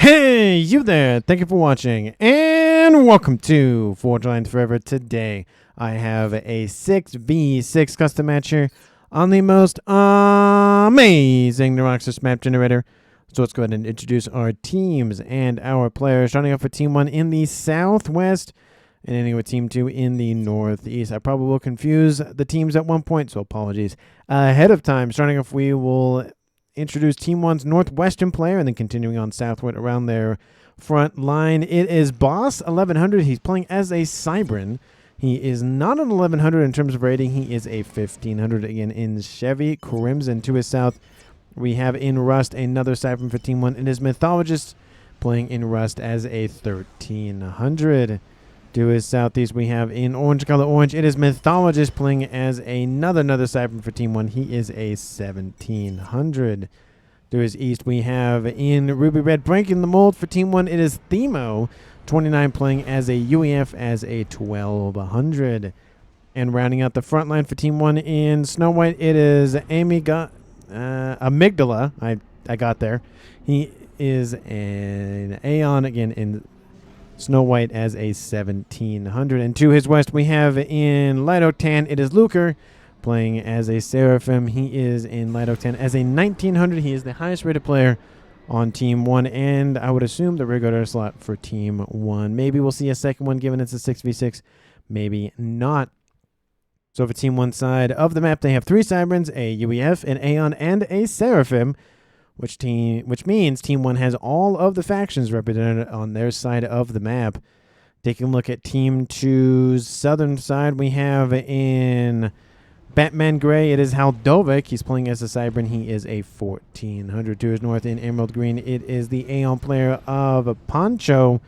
Hey, you there! Thank you for watching, and welcome to Forge Lines Forever. Today, I have a 6v6 custom match here on the most amazing Neuroxis map generator. So let's go ahead and introduce our teams and our players. Starting off with Team 1 in the Southwest, and ending with Team 2 in the Northeast. I probably will confuse the teams at one point, so apologies ahead of time. Starting off, we will introduce Team 1's Northwestern player, and then continuing on southward around their front line. It is Boss 1100. He's playing as a Cybran. He is not an 1100 in terms of rating. He is a 1500 again in Chevy Crimson. To his south, we have in Rust another Cybran for Team 1. It is Mythologist playing in Rust as a 1300. To his southeast, we have in orange color orange. It is Mythologist playing as another Cybran for Team 1. He is a 1700. To his east, we have in ruby red breaking the mold for Team 1. It is Themo 29 playing as a UEF as a 1200. And rounding out the front line for Team 1 in Snow White, it is Amygdala. I got there. He is an Aeon again in Snow White as a 1700. And to his west, we have in Light Oak Tan, it is Luker playing as a Seraphim. He is in Light Oak Tan as a 1900. He is the highest rated player on Team 1, and I would assume the regular slot for Team 1. Maybe we'll see a second one given it's a 6v6. Maybe not. So for Team 1 side of the map, they have 3 Cybrans, a UEF, an Aeon, and a Seraphim. Which means Team 1 has all of the factions represented on their side of the map. Taking a look at Team 2's southern side, we have in Batman Gray, it is Haldovic. He's playing as a Cybran. He is a 1400. To his north in Emerald Green, it is the Aeon player of Poncho.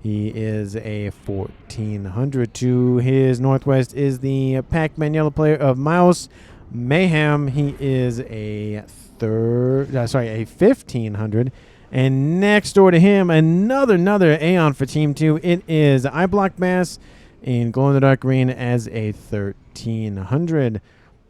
He is a 1400. To his northwest is the Pac-Man yellow player of Mouse Mayhem. He is a 1500. And next door to him, another Aeon for Team 2. It is iBlock Mass in glow in the dark green as a 1300.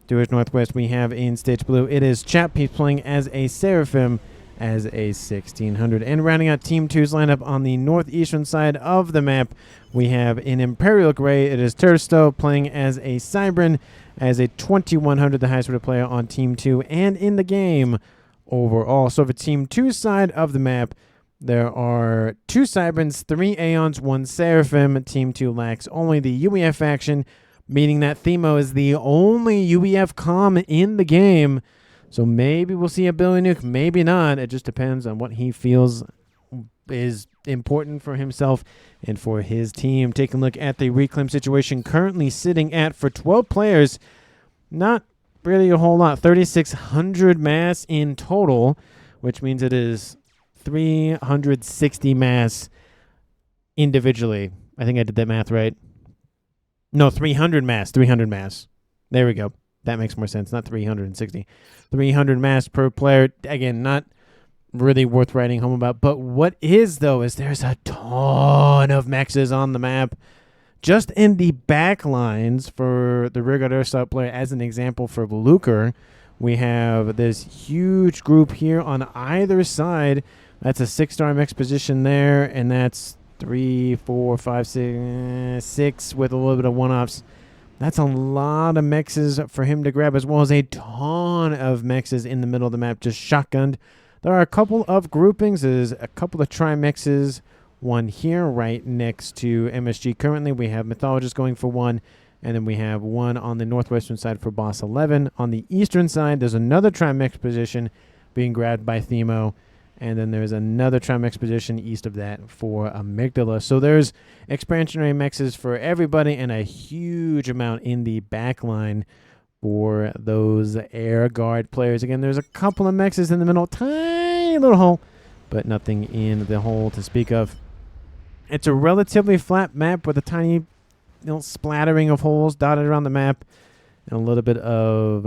To his northwest, we have in Stitch Blue, it is Chap. He's playing as a Seraphim as a 1600. And rounding out Team 2's lineup on the northeastern side of the map, we have in Imperial Gray, it is Tersto playing as a Cybran as a 2100, the highest rated player on Team 2 and in the game overall. So for Team 2 side of the map, there are 2 Cybrans, 3 Aeons, 1 Seraphim. Team 2 lacks only the UEF faction, meaning that Themo is the only UEF comm in the game. So maybe we'll see a Billy Nuke, maybe not. It just depends on what he feels is important for himself and for his team. Taking a look at the reclaim situation currently sitting at, for 12 players, not really a whole lot. 3,600 mass in total, which means it is 360 mass individually. I think I did that math right. No, 300 mass. 300 mass. There we go. That makes more sense. Not 360. 300 mass per player. Again, not really worth writing home about. But what is, though, is there's a ton of mexes on the map. Just in the back lines for the Rigard Airsoft player, as an example for Luker, we have this huge group here on either side. That's a 6-star mix position there, and that's 3, 4, 5, 6 with a little bit of one-offs. That's a lot of mexes for him to grab, as well as a ton of mexes in the middle of the map, just shotgunned. There are a couple of groupings. There's a couple of tri-mexes, one here right next to MSG. Currently, we have Mythologist going for 1, and then we have 1 on the northwestern side for Boss 11. On the eastern side, there's another tri-mex position being grabbed by Themo, and then there's another tri-mex position east of that for Amygdala. So there's expansionary mexes for everybody, and a huge amount in the back line for those air guard players. Again, there's a couple of mexes in the middle, tiny little hole, but nothing in the hole to speak of. It's a relatively flat map with a tiny splattering of holes dotted around the map, and a little bit of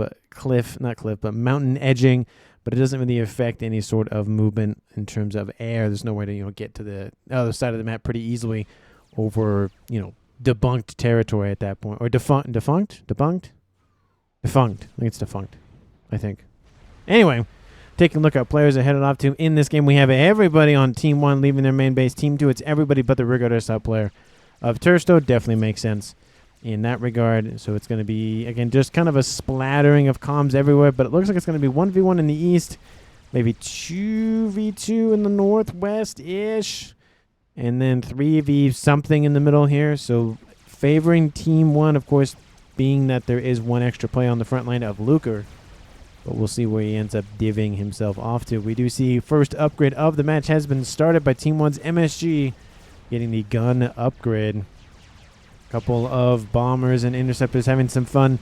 mountain edging, but it doesn't really affect any sort of movement in terms of air. There's no way to get to the other side of the map pretty easily over debunked territory at that point, or defunct. I think it's defunct. I think. Anyway, taking a look at players are headed off to. In this game, we have everybody on Team 1 leaving their main base. Team 2, it's everybody but the Rigorous out player of Tursto. Definitely makes sense in that regard. So it's going to be, again, just kind of a splattering of comms everywhere, but it looks like it's going to be 1v1 in the east, maybe 2v2 in the northwest-ish, and then 3v something in the middle here. So favoring Team 1, of course, being that there is one extra play on the front line of Luker, but we'll see where he ends up divvying himself off to. We do see first upgrade of the match has been started by Team 1's MSG, getting the gun upgrade. Couple of bombers and interceptors having some fun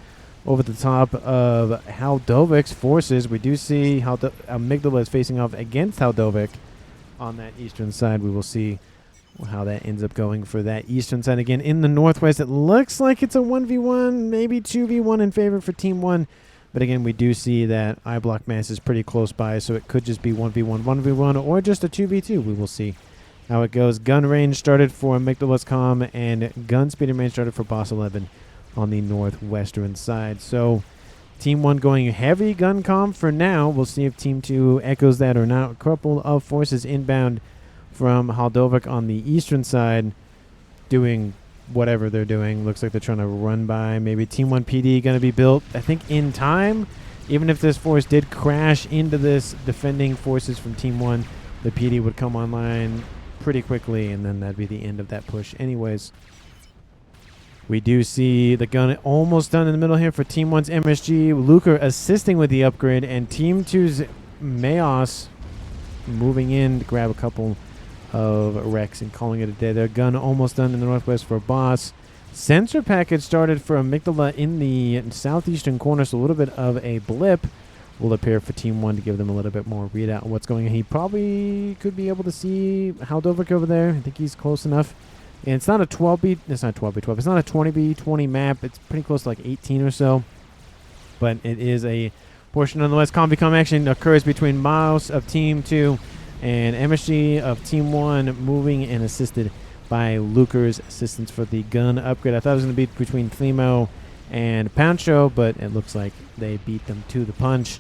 over the top of Haldovic's forces. We do see Amygdala is facing off against Haldovic on that eastern side. We will see how that ends up going for that eastern side. Again, in the northwest, it looks like it's a 1v1, maybe 2v1 in favor for Team 1. But again, we do see that iBlock Mass is pretty close by, so it could just be 1v1, 1v1, or just a 2v2. We will see how it goes. Gun range started for Amygdala's comm, and gun speed and range started for Boss 11 on the northwestern side. So Team 1 going heavy gun comm for now. We'll see if Team 2 echoes that or not. A couple of forces inbound from Haldovic on the eastern side doing whatever they're doing. Looks like they're trying to run by. Maybe Team 1 PD going to be built, I think, in time. Even if this force did crash into this defending forces from Team 1, the PD would come online pretty quickly, and then that'd be the end of that push anyways. We do see the gun almost done in the middle here for Team 1's MSG. Luker assisting with the upgrade, and Team 2's Mayos moving in to grab a couple of wrecks and calling it a day. Their gun almost done in the northwest for Boss. Sensor package started for Amygdala in the southeastern corner, so a little bit of a blip will appear for Team 1 to give them a little bit more readout on what's going on. He probably could be able to see Haldovic over there. I think he's close enough. And it's not a 12B, it's not 12B12. It's not a 20B20 map. It's pretty close to like 18 or so. But it is a portion nonetheless. Combi-com action occurs between Mouse of Team 2 and MSG of Team 1, moving and assisted by Luker's assistance for the gun upgrade. I thought it was going to be between Themo and Pancho, but it looks like they beat them to the punch.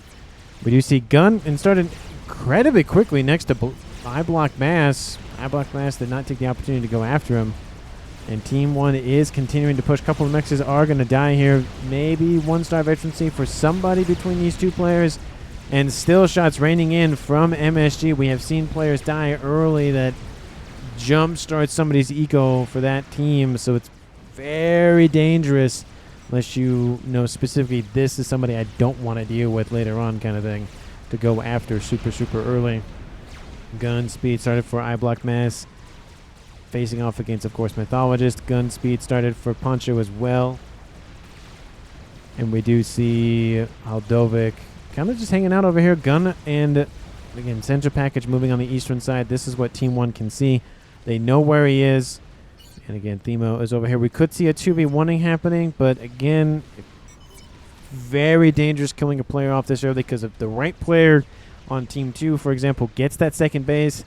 We do see gun and started incredibly quickly next to iBlock Mass. iBlock Mass did not take the opportunity to go after him. And Team 1 is continuing to push. A couple of mexes are going to die here. Maybe 1-star veterancy for somebody between these two players. And still shots raining in from MSG. We have seen players die early that jump starts somebody's eco for that team. So it's very dangerous unless you know specifically this is somebody I don't want to deal with later on kind of thing to go after super, super early. Gun speed started for iBlock Mass. Facing off against, of course, Mythologist. Gun speed started for Poncho as well. And we do see Haldovic kind of just hanging out over here. Gun and, again, Sensor package moving on the eastern side. This is what Team 1 can see. They know where he is. And, again, Themo is over here. We could see a 2v1ing happening, but, again, very dangerous killing a player off this early because if the right player on Team 2, for example, gets that second base,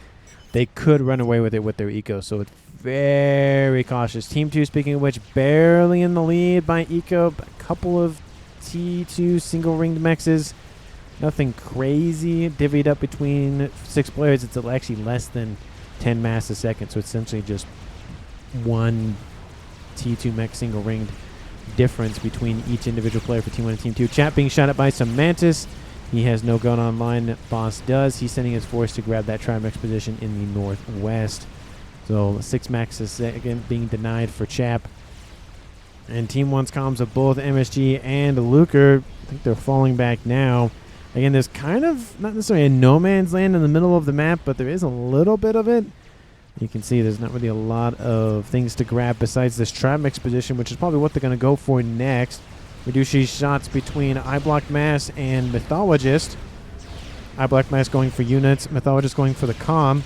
they could run away with it with their eco. So it's very cautious. Team 2, speaking of which, barely in the lead by eco. A couple of T2 single-ringed mexes. Nothing crazy divvied up between 6 players. It's actually less than 10 mass a second. So it's essentially just one T2 mech single-ringed difference between each individual player for Team 1 and Team 2. Chat being shot at by some Mantis. He has no gun online. Boss does. He's sending his force to grab that Trimax position in the northwest. So 6 max is again being denied for Chap. And Team 1's comms of both MSG and Luker, I think they're falling back now. Again, there's kind of not necessarily a no man's land in the middle of the map, but there is a little bit of it. You can see there's not really a lot of things to grab besides this Trimax position, which is probably what they're going to go for next. We do see shots between iBlock Mass and Mythologist. iBlock Mass going for units, Mythologist going for the comm.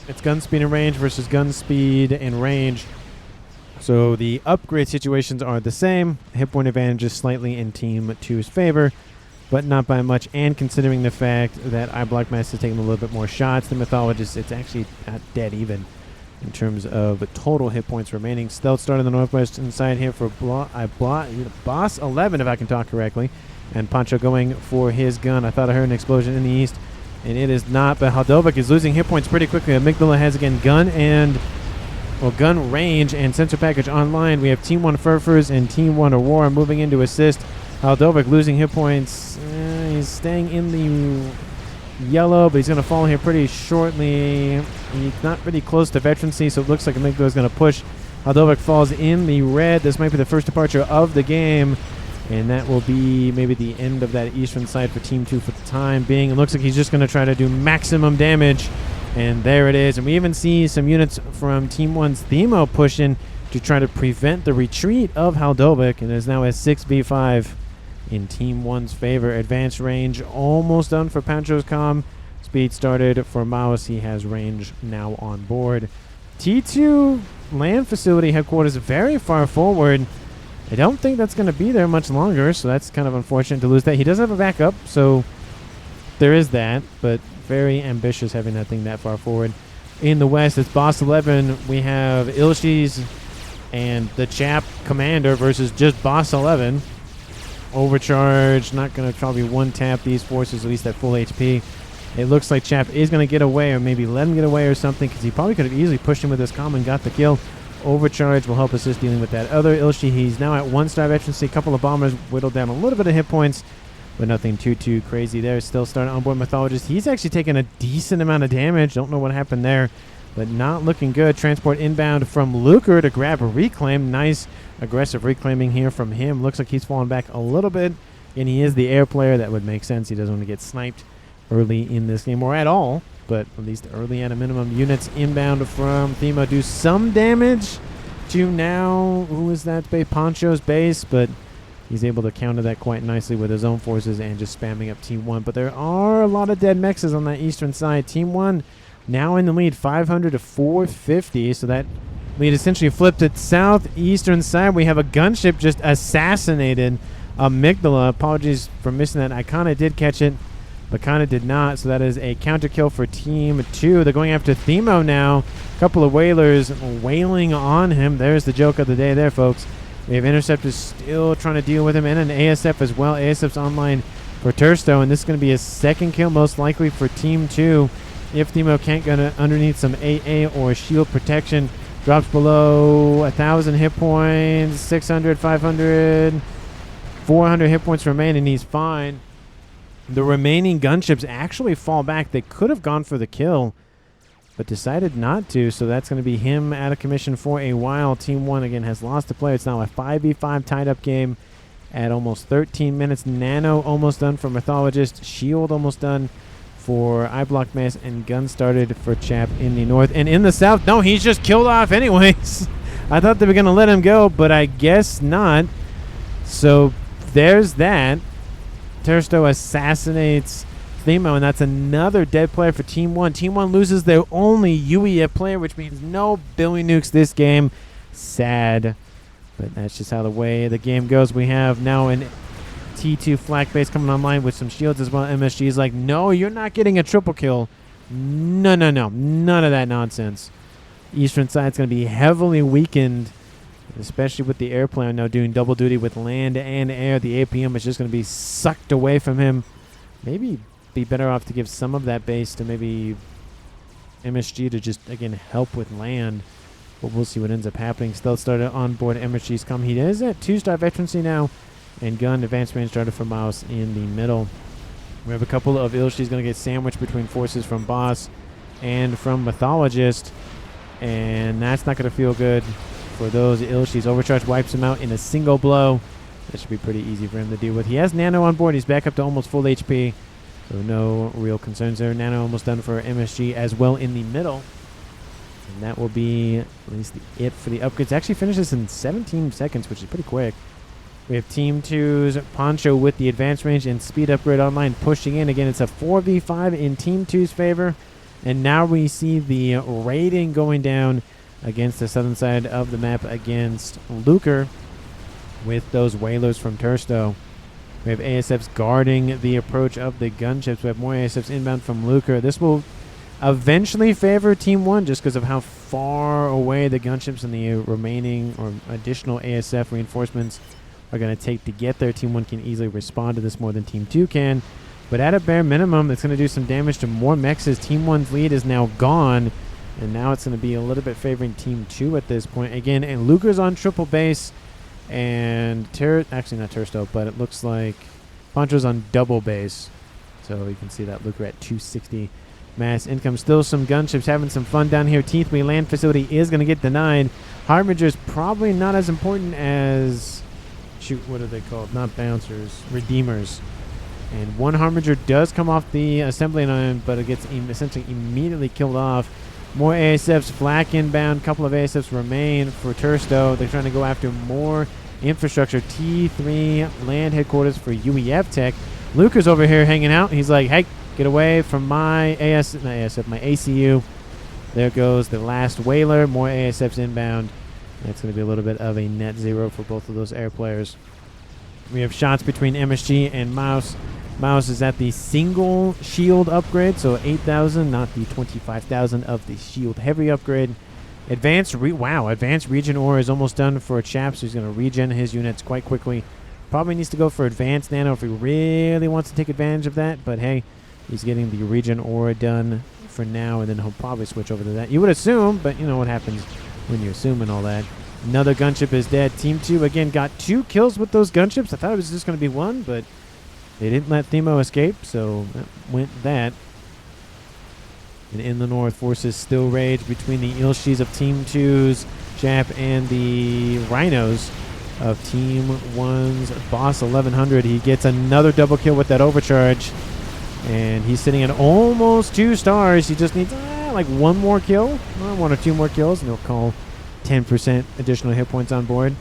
It's gun speed and range versus gun speed and range. So the upgrade situations are the same. Hit point advantage is slightly in Team 2's favor, but not by much. And considering the fact that iBlock Mass is taking a little bit more shots than Mythologist, it's actually not dead even. in terms of total hit points remaining. Stealth start on the northwestern side here for Boss 11, if I can talk correctly. And Pancho going for his gun. I thought I heard an explosion in the east, and it is not. But Haldovic is losing hit points pretty quickly. Amygdala has, again, gun range and sensor package online. We have Team 1 Furfurs and Team 1 Aurora moving in to assist. Haldovic losing hit points. He's staying in the yellow, but he's going to fall here pretty shortly. He's not pretty close to veterancy, so it looks like Amygdala is going to push. Haldovic falls in the red. This might be the first departure of the game, and that will be maybe the end of that eastern side for Team 2 for the time being. It looks like he's just going to try to do maximum damage, and there it is. And we even see some units from Team 1's Themo push in to try to prevent the retreat of Haldovic, and there's now a 6v5 in Team 1's favor. Advanced range almost done for Pancho's comm. Speed started for Mouse. He has range now on board. T2 land facility headquarters very far forward. I don't think that's going to be there much longer, so that's kind of unfortunate to lose that. He does have a backup, so there is that, but very ambitious having that thing that far forward. In the west, it's Boss 11. We have Ilshis and the Chap Commander versus just Boss 11. Overcharge, not going to probably one-tap these forces, at least at full HP. It looks like Chap is going to get away, or maybe let him get away or something, because he probably could have easily pushed him with his comm and got the kill. Overcharge will help assist dealing with that other Ilshi. He's now at 1-star veterancy. A couple of bombers whittled down a little bit of hit points, but nothing too crazy there. Still starting onboard Mythologist. He's actually taken a decent amount of damage. Don't know what happened there, but not looking good. Transport inbound from Luker to grab a reclaim. Nice aggressive reclaiming here from him. Looks like he's fallen back a little bit, and he is the air player. That would make sense. He doesn't want to get sniped early in this game, or at all, but at least early at a minimum. Units inbound from Themo do some damage to now, who is that? Pancho's base, but he's able to counter that quite nicely with his own forces and just spamming up Team 1. But there are a lot of dead mexes on that eastern side. Team 1 now in the lead, 500 to 450, so that lead essentially flipped it. Southeastern side, we have a gunship just assassinated Amygdala. Apologies for missing that. I kind of did catch it, but kind of did not. So that is a counter kill for Team 2. They're going after Themo now. A couple of whalers wailing on him. There's the joke of the day there, folks. We have interceptors still trying to deal with him, and an ASF as well. ASF's online for Tursto, and this is going to be a second kill most likely for Team 2 if Themo can't get underneath some AA or shield protection. Drops below 1,000 hit points, 600, 500, 400 hit points remain, and he's fine. The remaining gunships actually fall back. They could have gone for the kill, but decided not to, so that's going to be him out of commission for a while. Team 1, again, has lost the player. It's now a 5v5 tied-up game at almost 13 minutes. Nano almost done for Mythologist. Shield almost done for iBlock Mass, and gun started for Chap in the north. And in the south, no, he's just killed off anyways. I thought they were going to let him go, but I guess not. So there's that. Tursto assassinates Themo, and that's another dead player for Team 1. Team 1 loses their only UEF player, which means no Billy Nukes this game. Sad, but that's just how the way the game goes. We have now an T2 flak base coming online with some shields as well. MSG is like, no, you're not getting a triple kill. No. None of that nonsense. Eastern side's going to be heavily weakened, especially with the airplane now doing double duty with land and air. The APM is just going to be sucked away from him. Maybe be better off to give some of that base to maybe MSG to just, again, help with land. But we'll see what ends up happening. Stealth started on board MSG's come. He is at 2-star veterancy now. And gun advanced range started for Mouse in the middle. We have a couple of Ilshis going to get sandwiched between forces from Boss and from Mythologist. And that's not going to feel good for those Ilshis. Overcharge wipes him out in a single blow. That should be pretty easy for him to deal with. He has Nano on board. He's back up to almost full HP. So no real concerns there. Nano almost done for MSG as well in the middle. And that will be at least it for the upgrades. Actually finishes in 17 seconds, which is pretty quick. We have Team 2's Pancho with the advanced range and speed upgrade online pushing in. Again, it's a 4v5 in Team 2's favor. And now we see the raiding going down against the southern side of the map against Luker with those whalers from Tursto. We have ASFs guarding the approach of the gunships. We have more ASFs inbound from Luker. This will eventually favor Team 1 just because of how far away the gunships and the remaining or additional ASF reinforcements are going to take to get there. Team 1 can easily respond to this more than Team 2 can. But at a bare minimum, it's going to do some damage to more mechs. Team 1's lead is now gone. And now it's going to be a little bit favoring Team 2 at this point. Again, and Luger's on triple base. And actually not Tersto, but it looks like Poncho's on double base. So you can see that Luger at 260 mass income. Still some gunships having some fun down here. Teethwee land facility is going to get denied. Harbinger's probably not as important as... Shoot, what are they called? Not bouncers. Redeemers. And one Harbinger does come off the assembly line, but it gets essentially immediately killed off. More ASFs, flak inbound. Couple of ASFs remain for Tersto. They're trying to go after more infrastructure. T3 land headquarters for UEF Tech. Luca's over here hanging out. He's like, hey, get away from my my ACU. There goes the last whaler. More ASFs inbound. That's going to be a little bit of a net zero for both of those air players. We have shots between MSG and Mouse. Mouse is at the single shield upgrade, so 8,000, not the 25,000 of the shield heavy upgrade. Advanced regen ore is almost done for Chap, so he's going to regen his units quite quickly. Probably needs to go for advanced nano if he really wants to take advantage of that, but hey, he's getting the regen ore done for now, and then he'll probably switch over to that. You would assume, but you know what happens when you assume and all that. Another gunship is dead. Team 2, again, got 2 kills with those gunships. I thought it was just going to be 1, but they didn't let Themo escape, so that went that. And in the north, forces still rage between the Ilshis of Team 2's Chap and the Rhinos of Team 1's Boss 1100. He gets another double kill with that overcharge, and he's sitting at almost 2 stars. He just needs like 1 more kill, 1 or 2 more kills, and he'll call 10% additional hit points on board.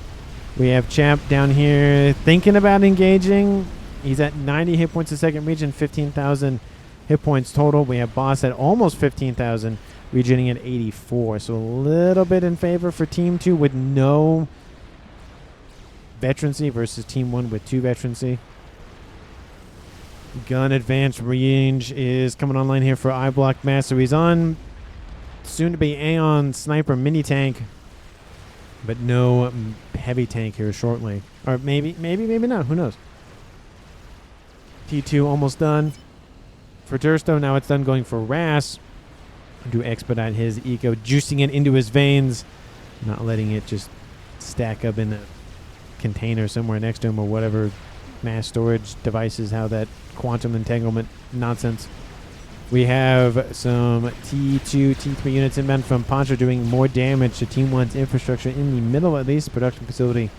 We have Chap down here thinking about engaging. He's at 90 hit points a second region, 15,000 hit points total. We have Boss at almost 15,000, regening at 84. So a little bit in favor for Team 2 with no veterancy versus Team 1 with 2 veterancy. Gun advanced range is coming online here for iBlock Master. He's on soon to be Aeon Sniper mini tank, but no heavy tank here shortly. Or maybe not. Who knows? T2 almost done for Tersto. Now it's done going for Ras to expedite his eco, juicing it into his veins, not letting it just stack up in a container somewhere next to him or whatever mass storage devices, how that quantum entanglement nonsense. We have some T2, T3 units inbound from Poncho doing more damage to Team 1's infrastructure in the middle. At least production facility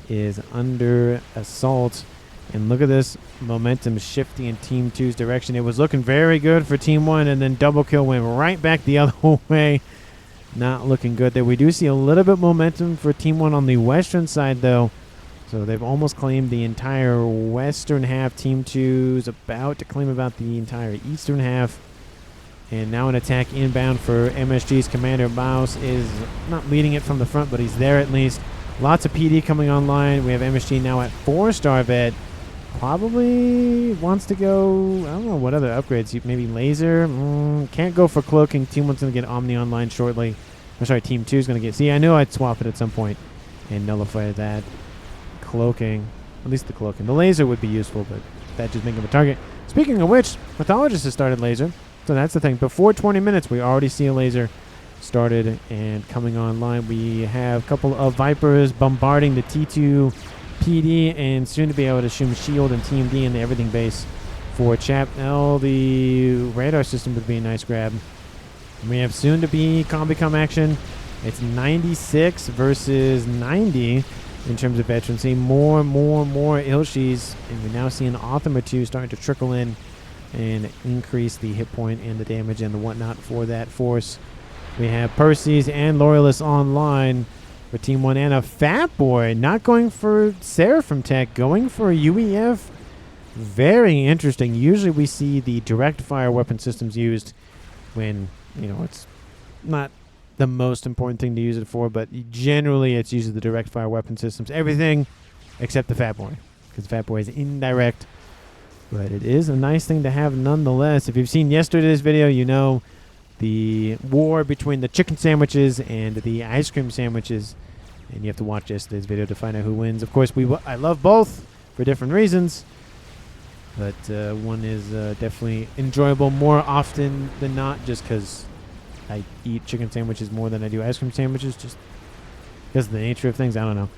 is under assault. And look at this momentum shifting in Team 2's direction. It was looking very good for Team 1, and then double kill went right back the other way. Not looking good there. We do see a little bit momentum for Team 1 on the western side, though. So they've almost claimed the entire western half. Team 2's about to claim about the entire eastern half. And now an attack inbound for MSG's commander. Mouse is not leading it from the front, but he's there at least. Lots of PD coming online. We have MSG now at 4-star vet. Probably wants to go, I don't know what other upgrades. Maybe laser. Can't go for cloaking. Team 1's going to get Omni online shortly. I'm sorry, Team 2's going to get... See, I knew I'd swap it at some point and nullify that. Cloaking. At least the cloaking. The laser would be useful, but that just makes him a target. Speaking of which, Mythologist has started laser. So that's the thing. Before 20 minutes, we already see a laser started and coming online. We have a couple of Vipers bombarding the T2 PD and soon to be able to shoot Shield and Team D in the everything base for Chap. Now the radar system would be a nice grab. And we have soon to be Combicom action. It's 96 versus 90 in terms of veterancy. More Ilshis, and we now see an Author 2 starting to trickle in and increase the hit point and the damage and the whatnot for that force. We have Percy's and Loyalists online for Team 1, and a Fat Boy not going for Seraphim Tech, going for UEF. Very interesting. Usually we see the direct fire weapon systems used when, you know, it's not the most important thing to use it for, but generally it's usually the direct fire weapon systems. Everything except the Fat Boy, because the Fat Boy is indirect. But it is a nice thing to have nonetheless. If you've seen yesterday's video, you know the war between the chicken sandwiches and the ice cream sandwiches. And you have to watch yesterday's video to find out who wins. Of course, I love both for different reasons. But one is definitely enjoyable more often than not, just because I eat chicken sandwiches more than I do ice cream sandwiches, just because of the nature of things. I don't know.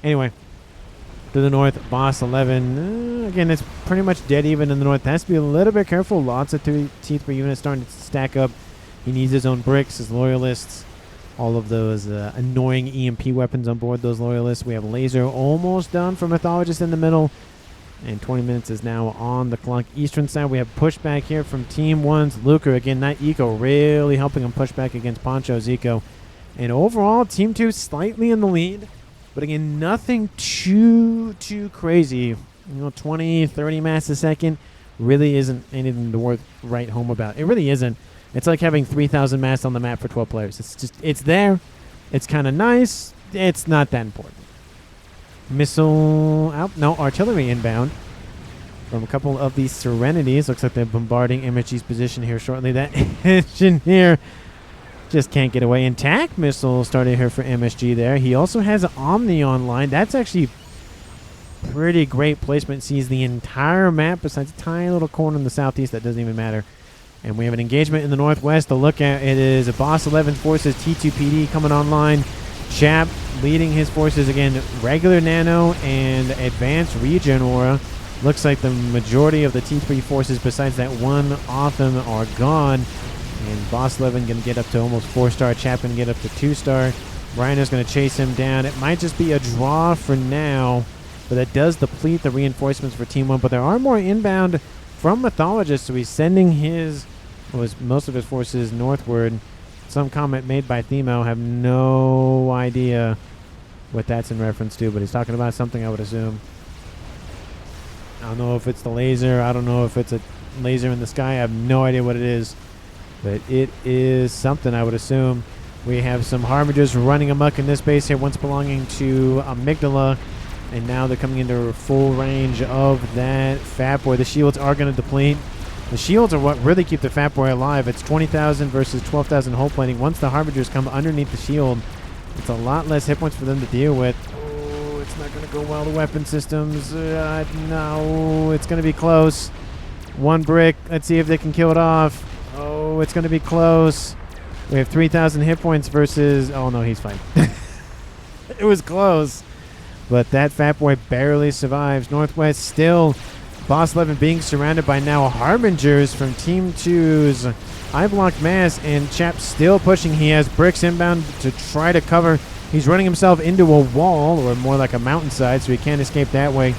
Anyway, to the north, Boss 11. Again, it's pretty much dead even in the north. Has to be a little bit careful. Lots of T3 units starting to stack up. He needs his own bricks, his loyalists. All of those annoying EMP weapons on board those loyalists. We have laser almost done for Mythologist in the middle. And 20 minutes is now on the clock. Eastern side, we have pushback here from Team 1's Luker. Again, that Eco really helping him push back against Poncho's Eco. And overall, Team 2 slightly in the lead. But again, nothing too crazy. 20, 30 mass a second really isn't anything to write home about. It really isn't. It's like having 3,000 mass on the map for 12 players. It's there. It's kind of nice. It's not that important. Missile out. No, artillery inbound from a couple of these Serenities. Looks like they're bombarding MSG's position here shortly. That engineer just can't get away. And TAC missile started here for MSG there. He also has Omni online. That's actually pretty great placement. Sees the entire map besides a tiny little corner in the southeast. That doesn't even matter. And we have an engagement in the northwest to look at. It is a Boss 11 forces T2PD coming online. Chap leading his forces again. Regular Nano and Advanced Regen Aura. Looks like the majority of the T3 forces besides that one Autumn are gone. And Boss 11 going to get up to almost 4-star. Chap going to get up to 2-star. Rhino's going to chase him down. It might just be a draw for now. But that does deplete the reinforcements for Team 1. But there are more inbound from Mythologist. So he's sending most of his forces northward. Some comment made by Themo. Have no idea what that's in reference to, but he's talking about something, I would assume. I don't know if it's the laser. I don't know if it's a laser in the sky. I have no idea what it is, but it is something, I would assume. We have some Harbingers running amok in this base here, once belonging to Amygdala, and now they're coming into full range of that Fat Boy. The shields are going to deplete. The shields are what really keep the Fat Boy alive. It's 20,000 versus 12,000 hull plating. Once the Harbingers come underneath the shield, it's a lot less hit points for them to deal with. Oh, it's not going to go well. The weapon systems, no, it's going to be close. One brick. Let's see if they can kill it off. Oh, it's going to be close. We have 3,000 hit points versus... Oh, no, he's fine. It was close. But that Fat Boy barely survives. Northwest still... Boss 11 being surrounded by now Harbingers from Team 2's I-block mass, and Chap still pushing. He has bricks inbound to try to cover. He's running himself into a wall, or more like a mountainside, so he can't escape that way.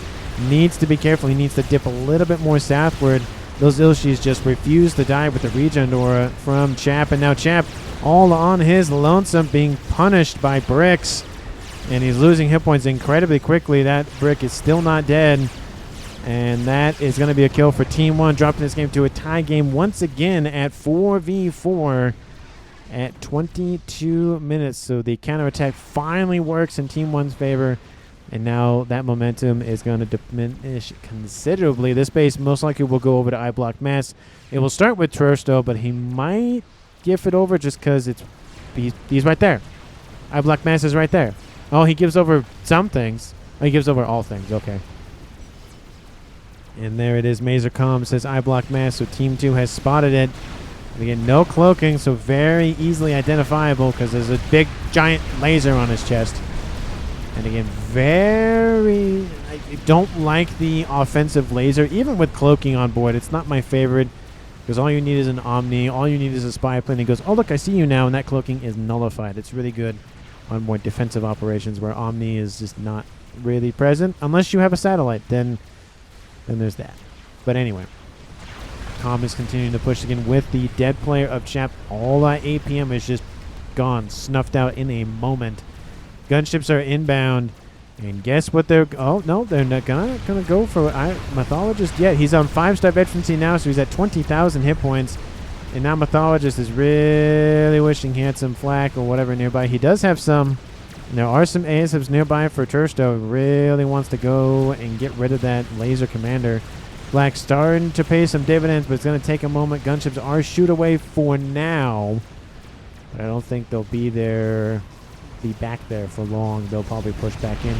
Needs to be careful. He needs to dip a little bit more southward. Those Ilshis just refuse to die with the regen aura from Chap, and now Chap all on his lonesome being punished by bricks, and he's losing hit points incredibly quickly. That brick is still not dead. And that is going to be a kill for Team 1, dropping this game to a tie game once again at 4v4 at 22 minutes. So the counterattack finally works in Team 1's favor. And now that momentum is going to diminish considerably. This base most likely will go over to I-block mass. It will start with Tursto, but he might give it over just because he's right there. I-block mass is right there. Oh, he gives over some things. Oh, he gives over all things. Okay. And there it is. Mazercom says I-block mass, so Team 2 has spotted it. And again, no cloaking, so very easily identifiable because there's a big, giant laser on his chest. And again, I don't like the offensive laser, even with cloaking on board. It's not my favorite because all you need is an Omni. All you need is a spy plane. He goes, oh, look, I see you now, and that cloaking is nullified. It's really good on more defensive operations where Omni is just not really present. Unless you have a satellite, then there's that. But anyway, Tom is continuing to push again with the dead player of Chap. All that APM is just gone, snuffed out in a moment. Gunships are inbound, and guess what they're... Oh, no, they're not gonna go for Mythologist yet. He's on 5-star veterancy now, so he's at 20,000 hit points. And now Mythologist is really wishing he had some flak or whatever nearby. He does have some... There are some ASFs nearby for Tursto. Really wants to go and get rid of that laser commander. Black starting to pay some dividends, but it's going to take a moment. Gunships are shoot away for now, but I don't think they'll be back there for long. They'll probably push back in.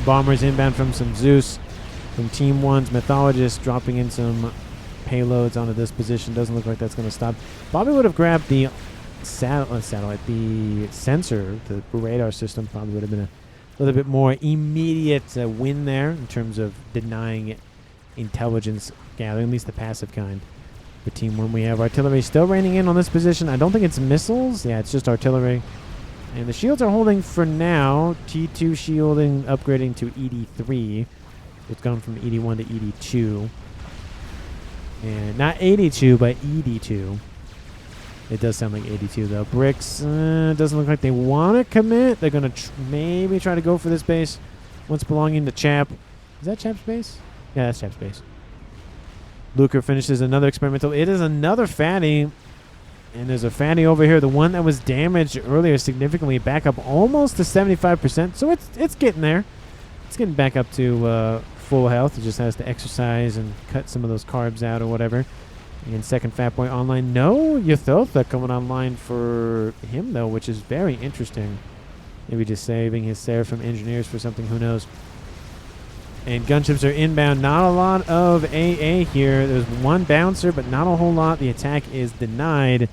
Bombers inbound from some Zeus, from Team 1's Mythologist, dropping in some payloads onto this position. Doesn't look like that's going to stop. Bobby would have grabbed the satellite, the sensor, the radar system. Probably would have been a little bit more immediate win there in terms of denying intelligence gathering, at least the passive kind. For Team 1, we have artillery still raining in on this position. I don't think it's missiles. Yeah, it's just artillery. And the shields are holding for now. T2 shielding, upgrading to ED3. It's gone from ED1 to ED2. And not 82, but ED2. It does sound like 82, though. Bricks, doesn't look like they want to commit. They're going to maybe try to go for this base once belonging to Chap. Is that Chap's base? Yeah, that's Chap's base. Luker finishes another experimental. It is another fatty. And there's a fatty over here. The one that was damaged earlier significantly back up almost to 75%. So it's getting there. It's getting back up to full health. It just has to exercise and cut some of those carbs out or whatever. And second Fat Boy online. No Yuthotha coming online for him, though, which is very interesting. Maybe just saving his Seraphim engineers for something. Who knows? And gunships are inbound. Not a lot of AA here. There's one bouncer, but not a whole lot. The attack is denied.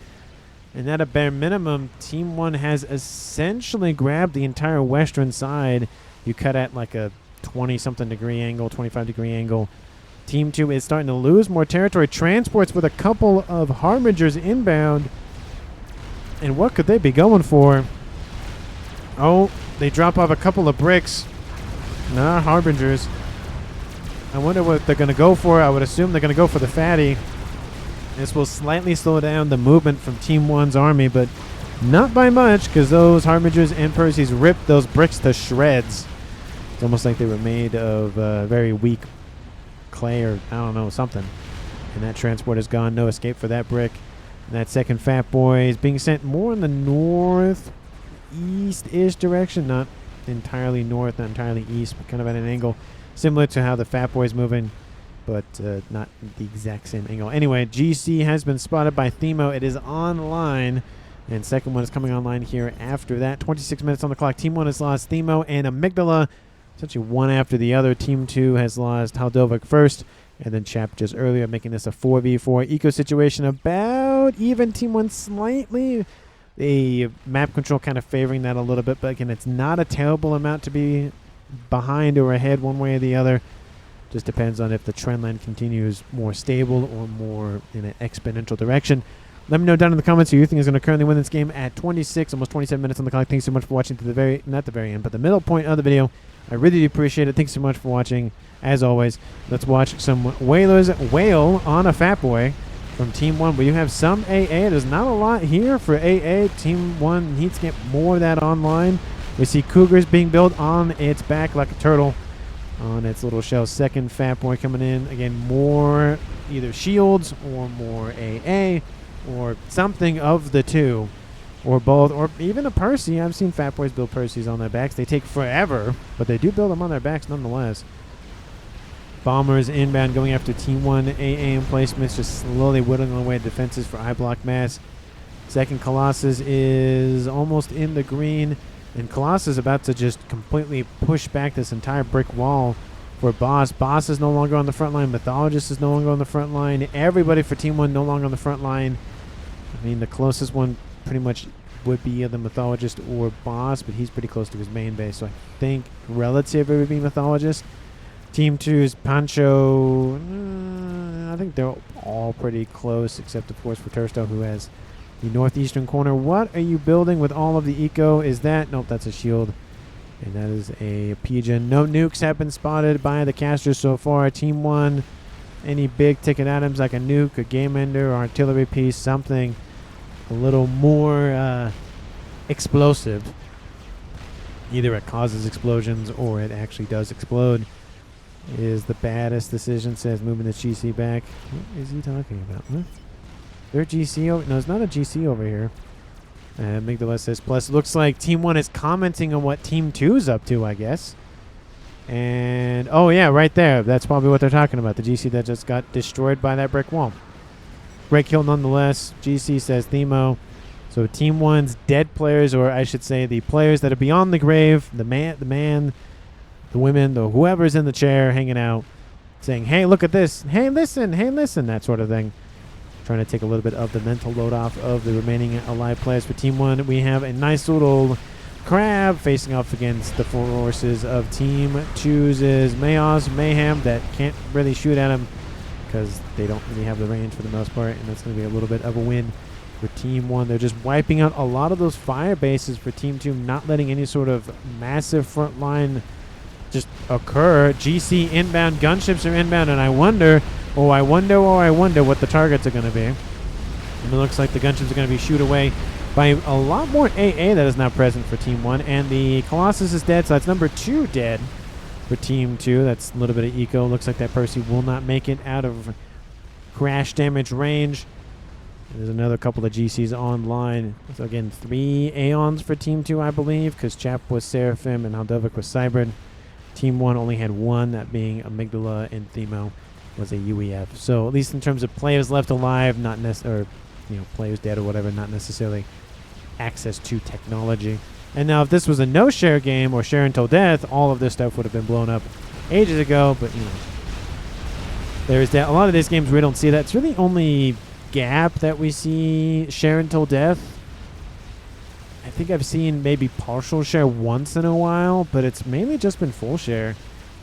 And at a bare minimum, Team 1 has essentially grabbed the entire western side. You cut at like a 20-something degree angle, 25-degree angle. Team 2 is starting to lose more territory. Transports with a couple of Harbingers inbound. And what could they be going for? Oh, they drop off a couple of bricks. Nah, Harbingers. I wonder what they're going to go for. I would assume they're going to go for the fatty. This will slightly slow down the movement from Team 1's army, but not by much, because those Harbingers and Percy's ripped those bricks to shreds. It's almost like they were made of very weak clay or, I don't know, something. And that transport is gone. No escape for that brick. And that second Fat Boy is being sent more in the northeast-ish direction. Not entirely north, not entirely east, but kind of at an angle similar to how the Fat Boy's moving, but not the exact same angle. Anyway, GC has been spotted by Themo. It is online, and second one is coming online here after that. 26 minutes on the clock. Team 1 has lost Themo and Amygdala, essentially one after the other. Team 2 has lost Haldovic first, and then Chap just earlier, making this a 4v4 eco situation. About even. Team 1 slightly, the map control kind of favoring that a little bit, but again, it's not a terrible amount to be behind or ahead one way or the other. Just depends on if the trend line continues more stable or more in an exponential direction. Let me know down in the comments who you think is going to currently win this game at 26, almost 27 minutes on the clock. Thanks so much for watching to the not the very end, but the middle point of the video. I really do appreciate it. Thanks so much for watching. As always, let's watch some Whalers wail on a Fat Boy from Team 1. But you have some AA. There's not a lot here for AA. Team 1 needs to get more of that online. We see Cougars being built on its back like a turtle on its little shell. Second Fat Boy coming in. Again, more either shields or more AA or something of the two. Or both. Or even a Percy. I've seen Fat Boys build Percys on their backs. They take forever, but they do build them on their backs nonetheless. Bombers inbound going after Team 1 AA emplacements, just slowly whittling away defenses for I block mass. Second Colossus is almost in the green. And Colossus is about to just completely push back this entire brick wall for Boss. Boss is no longer on the front line. Mythologist is no longer on the front line. Everybody for Team 1 no longer on the front line. I mean, the closest one pretty much would be the Mythologist or Boss, but he's pretty close to his main base. So I think relative it would be Mythologist. Team 2's Pancho. I think they're all pretty close, except, of course, for Tursto, who has the northeastern corner. What are you building with all of the eco? Is that? Nope, that's a shield. And that is a Pigeon. No nukes have been spotted by the casters so far. Team 1, any big ticket items like a nuke, a game ender, or artillery piece, something a little more explosive. Either it causes explosions or it actually does explode. Is the baddest decision, says moving the GC back. What is he talking about? Huh? Their GC over? No, it's not a GC over here. Amygdala says plus. Looks like Team 1 is commenting on what Team 2 is up to, I guess. And, oh yeah, right there. That's probably what they're talking about. The GC that just got destroyed by that brick wall. Great kill nonetheless. GC says Themo. So Team 1's dead players, or I should say the players that are beyond the grave, the man, the women, the whoever's in the chair hanging out, saying, hey, look at this. Hey, listen, that sort of thing. Trying to take a little bit of the mental load off of the remaining alive players for Team 1. We have a nice little crab facing off against the forces of Team 2's Mayhem that can't really shoot at him because they don't really have the range for the most part, and that's going to be a little bit of a win for Team 1. They're just wiping out a lot of those fire bases for Team 2, not letting any sort of massive front line just occur. GC inbound, gunships are inbound, and I wonder what the targets are going to be. And it looks like the gunships are going to be shoot away by a lot more AA that is now present for Team 1. And the Colossus is dead, so that's number 2 dead for Team 2. That's a little bit of eco. Looks like that Percy will not make it out of crash damage range. There's another couple of GCs online. So again, 3 Aeons for Team 2, I believe, because Chap was Seraphim and Haldovic was Cybrid. Team 1 only had 1, that being Amygdala, and Themo was a UEF. So at least in terms of players left alive, not necessarily, players dead or whatever, not necessarily access to technology. And now if this was a no-share game or share until death, all of this stuff would have been blown up ages ago. But, there's that. A lot of these games we don't see that. It's really only Gap that we see share until death. I think I've seen maybe partial share once in a while, but it's mainly just been full share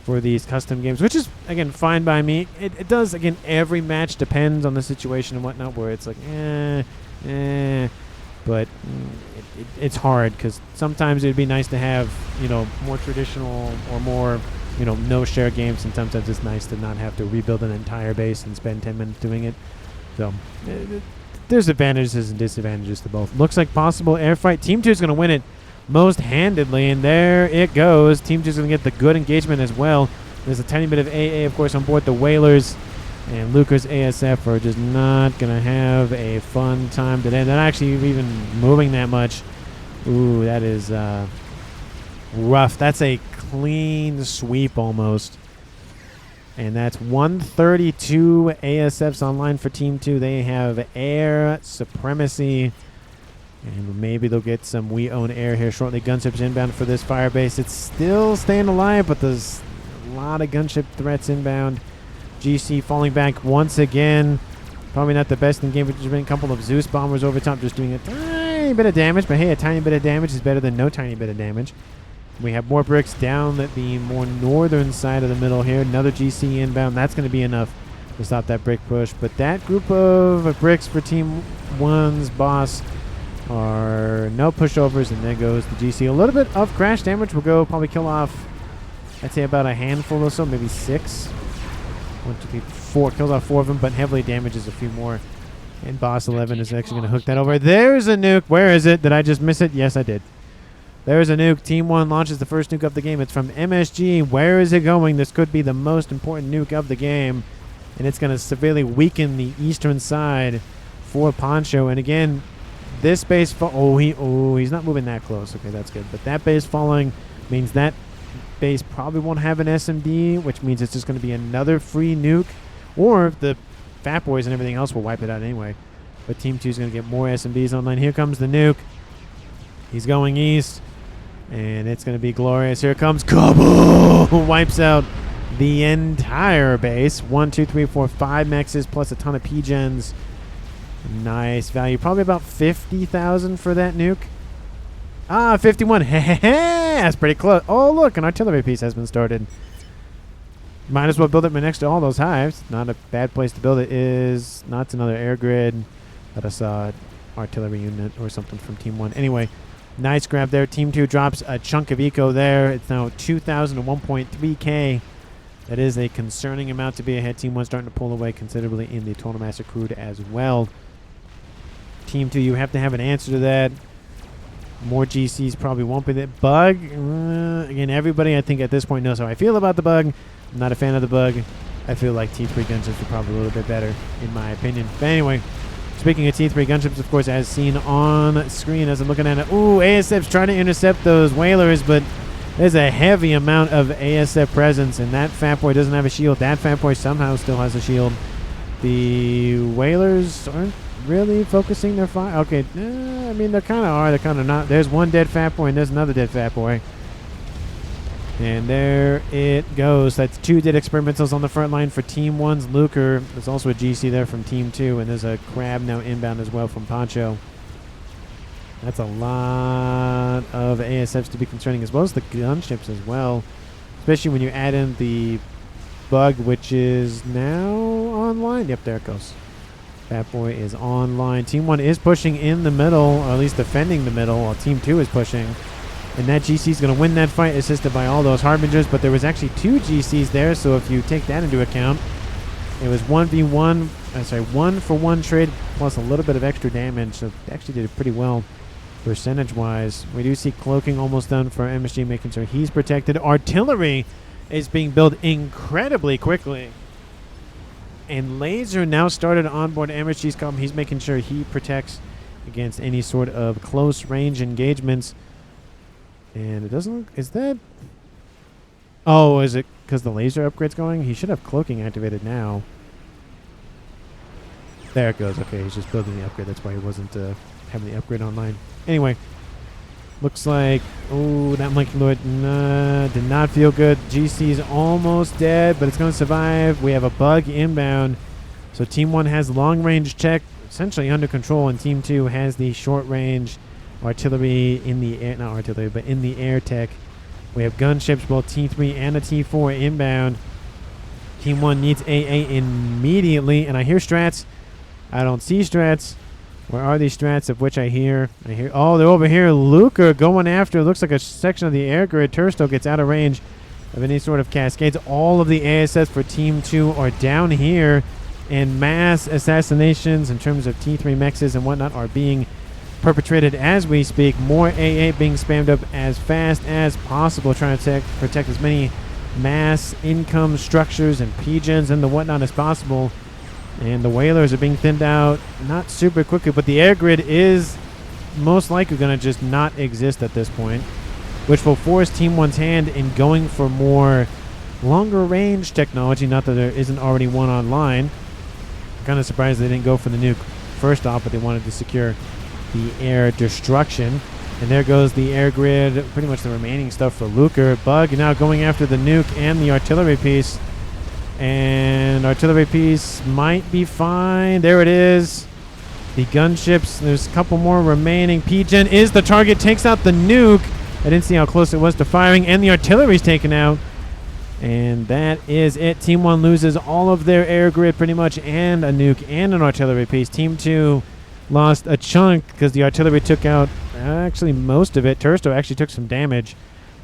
for these custom games, which is, again, fine by me. It does, again, every match depends on the situation and whatnot, where it's like, but it's hard because sometimes it'd be nice to have, more traditional or more, no share games, and sometimes it's nice to not have to rebuild an entire base and spend 10 minutes doing it. So there's advantages and disadvantages to both. Looks like possible air fight. Team 2 is going to win it most handedly, and there it goes. Team 2 is going to get the good engagement as well. There's a tiny bit of AA, of course, on board the Whalers, and Lucas ASF are just not going to have a fun time today. They're not actually even moving that much. Ooh, that is rough. That's a clean sweep almost. And that's 132 ASFs online for Team 2. They have air supremacy. And maybe they'll get some We Own Air here shortly. Gunships inbound for this fire base. It's still staying alive, but there's a lot of gunship threats inbound. GC falling back once again. Probably not the best in the game, but there's been a couple of Zeus bombers over top just doing a tiny bit of damage. But hey, a tiny bit of damage is better than no tiny bit of damage. We have more bricks down at the more northern side of the middle here. Another GC inbound. That's going to be enough to stop that brick push. But that group of bricks for Team 1's boss are no pushovers, and there goes the GC. A little bit of crash damage will go probably kill off, I'd say, about a handful or so, maybe 6. 1, 2, 3, 4. Kills off 4 of them, but heavily damages a few more. And boss 11 is actually going to hook that over. There's a nuke. Where is it? Did I just miss it? Yes, I did. There's a nuke. Team 1 launches the first nuke of the game. It's from MSG. Where is it going? This could be the most important nuke of the game. And it's going to severely weaken the eastern side for Poncho. And again, this base... he's not moving that close. Okay, that's good. But that base falling means that base probably won't have an SMD, which means it's just going to be another free nuke. Or the Fat Boys and everything else will wipe it out anyway. But Team 2 is going to get more SMDs online. Here comes the nuke. He's going east. And it's going to be glorious. Here comes Kaboom! Wipes out the entire base. 1, 2, 3, 4, 5 mexes plus a ton of P-gens. Nice value. Probably about 50,000 for that nuke. 51. That's pretty close. Oh, look, an artillery piece has been started. Might as well build it next to all those hives. Not a bad place to build it is. Not another air grid. That I saw artillery unit or something from Team 1. Anyway. Nice grab there. Team 2 drops a chunk of eco there. It's now 2,000 to 1.3k. That is a concerning amount to be ahead. Team 1 starting to pull away considerably in the Total Master Crude as well. Team 2, you have to have an answer to that. More GCs probably won't be that. Bug, again, everybody I think at this point knows how I feel about the bug. I'm not a fan of the bug. I feel like T3 gunships are probably a little bit better in my opinion. But anyway, speaking of T3 gunships, of course, as seen on screen as I'm looking at it. Ooh, ASF's trying to intercept those whalers, but There's a heavy amount of ASF presence, and that fat boy doesn't have a shield. That fat boy somehow still has a shield. The whalers aren't really focusing their fire. Okay, I mean, they kind of are. They're kind of not. There's one dead fat boy, and there's another dead fat boy. And there it goes. That's 2 dead experimentals on the front line for Team 1's Luker. There's also a GC there from Team 2, and there's a crab now inbound as well from Poncho. That's a lot of ASFs to be concerning, as well as the gunships as well. Especially when you add in the bug, which is now online. Yep, there it goes. Fat boy is online. Team 1 is pushing in the middle, or at least defending the middle, while Team 2 is pushing. And that GC is going to win that fight, assisted by all those Harbingers. But there was actually 2 GCs there, so if you take that into account, it was 1v1, 1-for-1 trade, plus a little bit of extra damage. So they actually did it pretty well. Percentage-wise, we do see cloaking almost done for MSG, making sure he's protected. Artillery is being built incredibly quickly. And Laser now started onboard MSG's column. He's making sure he protects against any sort of close-range engagements. And it doesn't... Is that... Oh, is it because the laser upgrade's going? He should have cloaking activated now. There it goes. Okay, he's just building the upgrade. That's why he wasn't having the upgrade online. Anyway, looks like... Oh, that Monkey Lord did not feel good. GC's almost dead, but it's going to survive. We have a bug inbound. So Team 1 has long-range check essentially under control, and Team 2 has the short-range artillery in the air. Not artillery, but in the air tech. We have gunships, both T3 and a T4 inbound. Team 1 needs AA immediately, and I hear strats. I don't see strats. Where are these strats of which I hear? Oh, they're over here. Luker going after. Looks like a section of the air grid. Tursto gets out of range of any sort of cascades. All of the ASS for Team 2 are down here, and mass assassinations in terms of T3 mexes and whatnot are being perpetrated as we speak. More AA being spammed up as fast as possible, trying to protect as many mass income structures and PGens and the whatnot as possible. And the whalers are being thinned out, not super quickly, but the air grid is most likely going to just not exist at this point, which will force Team 1's hand in going for more longer range technology. Not that there isn't already one online. I'm kind of surprised they didn't go for the nuke first off, but they wanted to secure the air destruction. And there goes the air grid, pretty much the remaining stuff for Luker. Bug now going after the nuke and the artillery piece. And artillery piece might be fine. There it is. The gunships, there's a couple more remaining. PGen is the target, takes out the nuke. I didn't see how close it was to firing, and the artillery's taken out. And that is it. Team 1 loses all of their air grid pretty much, and a nuke and an artillery piece. Team 2 lost a chunk because the artillery took out actually most of it. Tursto actually took some damage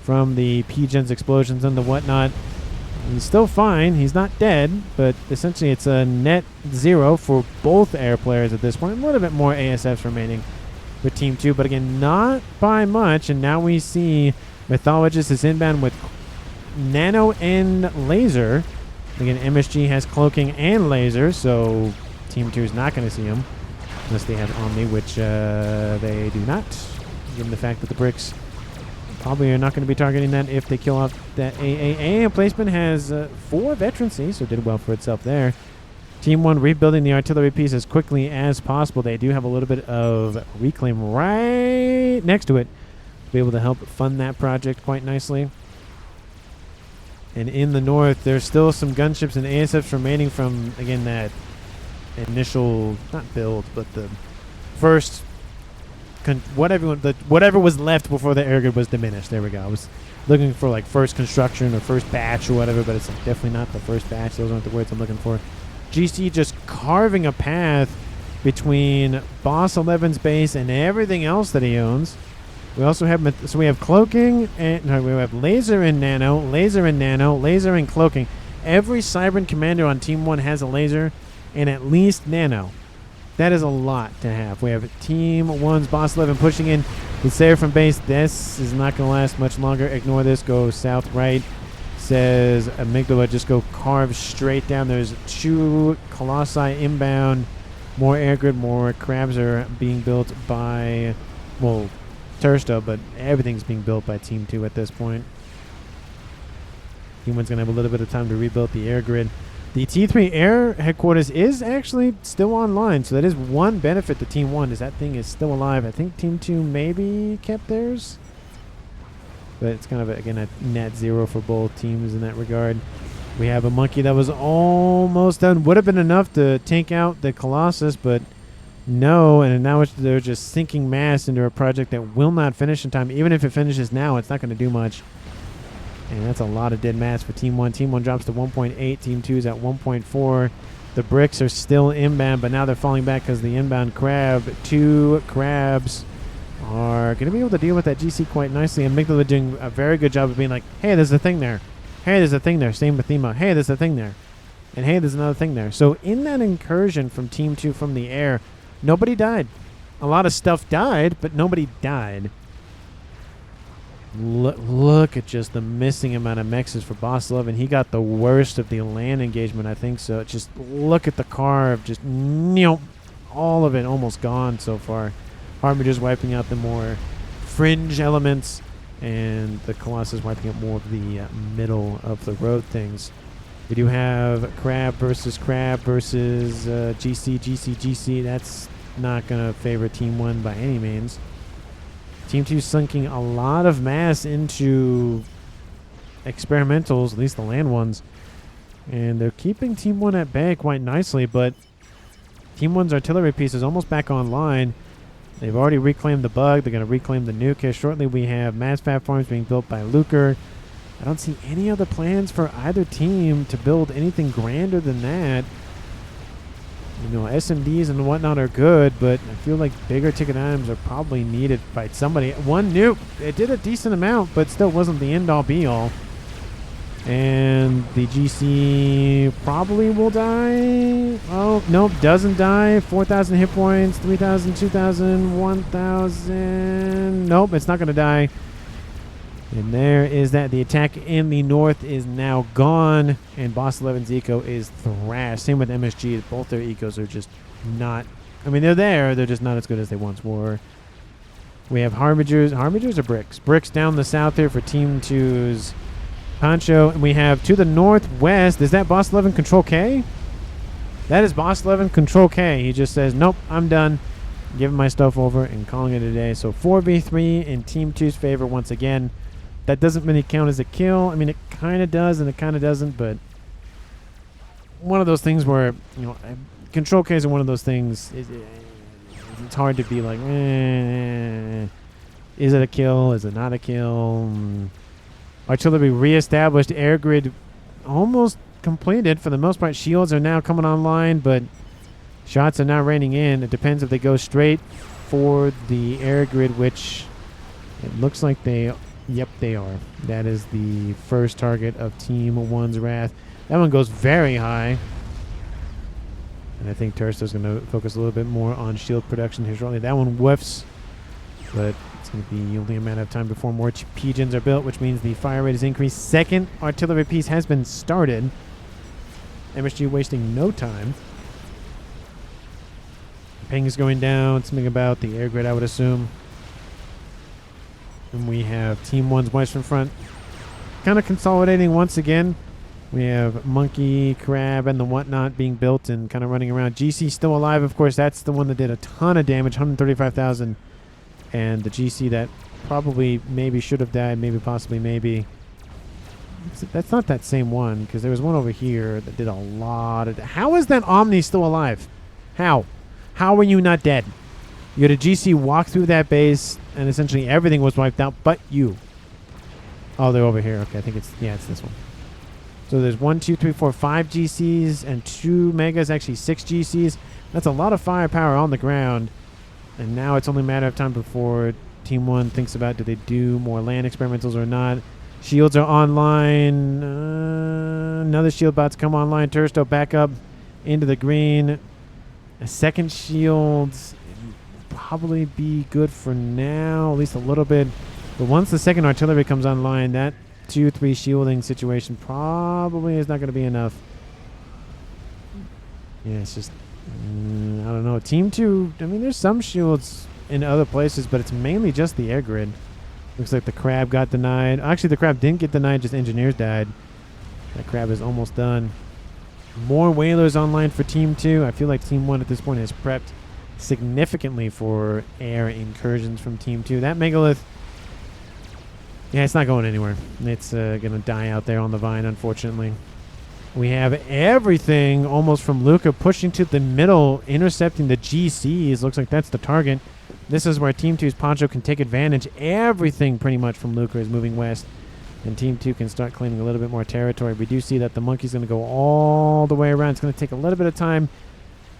from the PGen's explosions and the whatnot. He's still fine. He's not dead, but essentially it's a net 0 for both air players at this point. A little bit more ASFs remaining with Team 2, but again, not by much. And now we see Mythologist is inbound with Nano and Laser. Again, MSG has cloaking and laser, so Team 2 is not going to see him unless they have Omni, which they do not, given the fact that the bricks probably are not going to be targeting that if they kill off that AA. Placement has 4 veterancy, so did well for itself there. Team 1 rebuilding the artillery piece as quickly as possible. They do have a little bit of reclaim right next to it to be able to help fund that project quite nicely. And in the north, there's still some gunships and ASFs remaining from, again, that initial, not build, but the first... whatever was left before the air grid was diminished. There we go. I was looking for like first construction or first batch or whatever, but it's like definitely not the first batch. Those aren't the words I'm looking for. GC just carving a path between Boss 11's base and everything else that he owns. We also have we have cloaking and we have laser and nano, laser and nano, laser and cloaking. Every Cybran commander on Team 1 has a laser and at least nano. That is a lot to have. We have Team 1's Boss 11 pushing in the Seraphim base. This is not going to last much longer. Ignore this. Go south right. Says Amygdala. Just go carve straight down. There's 2 Colossi inbound. More air grid. More crabs are being built by, well, Tursto, but everything's being built by Team 2 at this point. Team 1's going to have a little bit of time to rebuild the air grid. The T3 Air headquarters is actually still online, so that is one benefit to Team 1 is that thing is still alive. I think Team 2 maybe kept theirs, but it's kind of, again, a net zero for both teams in that regard. We have a monkey that was almost done. Would have been enough to take out the Colossus, but no, and now they're just sinking mass into a project that will not finish in time. Even if it finishes now, it's not going to do much. And that's a lot of dead mass for Team 1. Team 1 drops to 1.8. Team 2 is at 1.4. The bricks are still inbound, but now they're falling back because the inbound crab, 2 crabs, are going to be able to deal with that GC quite nicely. And Migdala doing a very good job of being like, hey, there's a thing there. Hey, there's a thing there. Same with Thema. Hey, there's a thing there. And hey, there's another thing there. So in that incursion from Team 2 from the air, nobody died. A lot of stuff died, but nobody died. Look at just the missing amount of mexes for Boss 11. He got the worst of the land engagement, I think. So just look at the carve. Just all of it almost gone so far. Harbinger wiping out the more fringe elements, and the Colossus wiping out more of the middle of the road things. We do have crab versus GC. That's not going to favor Team 1 by any means. Team 2 sinking a lot of mass into experimentals, at least the land ones. And they're keeping Team 1 at bay quite nicely, but Team 1's artillery piece is almost back online. They've already reclaimed the bug. They're going to reclaim the nuke here shortly. We have mass FAF farms being built by Luker. I don't see any other plans for either team to build anything grander than that. You know, SMDs and whatnot are good, but I feel like bigger ticket items are probably needed by somebody. One nuke, it did a decent amount, but still wasn't the end-all be-all. And the GC probably will die. Oh, nope, doesn't die. 4,000 hit points, 3,000, 2,000, 1,000. Nope, it's not going to die. And there is that. The attack in the north is now gone, and Boss 11's eco is thrashed. Same with MSG. Both their ecos are just not... I mean, they're there. They're just not as good as they once were. We have Harbingers. Harbingers are bricks. Bricks down the south here for Team 2's Poncho. And we have to the northwest. Is that Boss 11 Control K? That is Boss 11 Control K. He just says, nope, I'm done. Giving my stuff over and calling it a day. So 4v3 in Team 2's favor once again. That doesn't really count as a kill. I mean, it kind of does and it kind of doesn't, but one of those things where, you know, Control Ks are one of those things. It's hard to be like, is it a kill? Is it not a kill? Artillery reestablished. Air grid almost completed for the most part. Shields are now coming online, but shots are now raining in. It depends if they go straight for the air grid, which it looks like they... Yep, they are. That is the first target of Team 1's Wrath. That one goes very high. And I think Tursto's going to focus a little bit more on shield production here shortly. That one whiffs, but it's going to be only a matter of time before more Pigeons are built, which means the fire rate is increased. Second artillery piece has been started. MSG wasting no time. Ping is going down. Something about the air grid, I would assume. And we have Team 1's Western Front kind of consolidating once again. We have Monkey, Crab, and the whatnot being built and kind of running around. GC still alive, of course. That's the one that did a ton of damage, 135,000. And the GC that probably maybe should have died, maybe possibly maybe. That's not that same one, because there was one over here that did a lot of... How is that Omni still alive? How? How are you not dead? You had a GC walk through that base, and essentially everything was wiped out but you. Oh, they're over here. Okay, I think it's... Yeah, it's this one. So there's 1, 2, 3, 4, 5 GCs and 2 megas, actually 6 GCs. That's a lot of firepower on the ground. And now it's only a matter of time before Team 1 thinks about do they do more land experimentals or not. Shields are online. Another shield bot's come online. Tursto back up into the green. A second shield probably be good for now, at least a little bit. But once the second artillery comes online, that 2-3 shielding situation probably is not going to be enough. Yeah, it's just, I don't know. Team 2, I mean, there's some shields in other places, but it's mainly just the air grid. Looks like the crab got denied. Actually, the crab didn't get denied, just engineers died. That crab is almost done. More whalers online for Team 2. I feel like Team 1 at this point has prepped significantly for air incursions from Team 2. That megalith, yeah, it's not going anywhere. It's going to die out there on the vine, unfortunately. We have everything almost from Luca pushing to the middle, intercepting the GCs. Looks like that's the target. This is where Team 2's Poncho can take advantage. Everything pretty much from Luca is moving west, and Team 2 can start claiming a little bit more territory. We do see that the monkey's going to go all the way around. It's going to take a little bit of time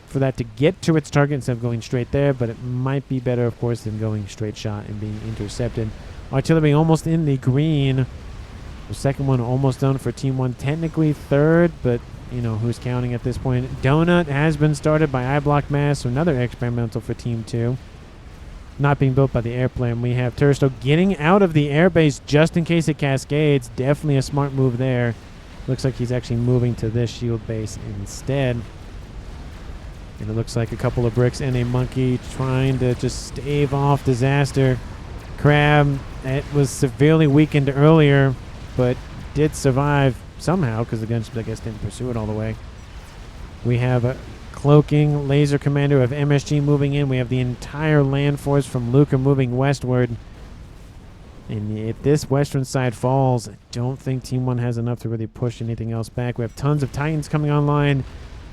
for that to get to its target instead of going straight there, but it might be better, of course, than going straight shot and being intercepted. Artillery almost in the green. The second one almost done for Team 1. Technically third, but, you know, who's counting at this point? Donut has been started by iBlock Mass, so another experimental for Team 2. Not being built by the airplane. We have Turisto getting out of the airbase just in case it cascades. Definitely a smart move there. Looks like he's actually moving to this shield base instead. And it looks like a couple of bricks and a monkey trying to just stave off disaster. Crab, it was severely weakened earlier, but did survive somehow because the gunship, I guess, didn't pursue it all the way. We have a cloaking laser commander of MSG moving in. We have the entire land force from Luca moving westward. And if this western side falls, I don't think Team 1 has enough to really push anything else back. We have tons of Titans coming online.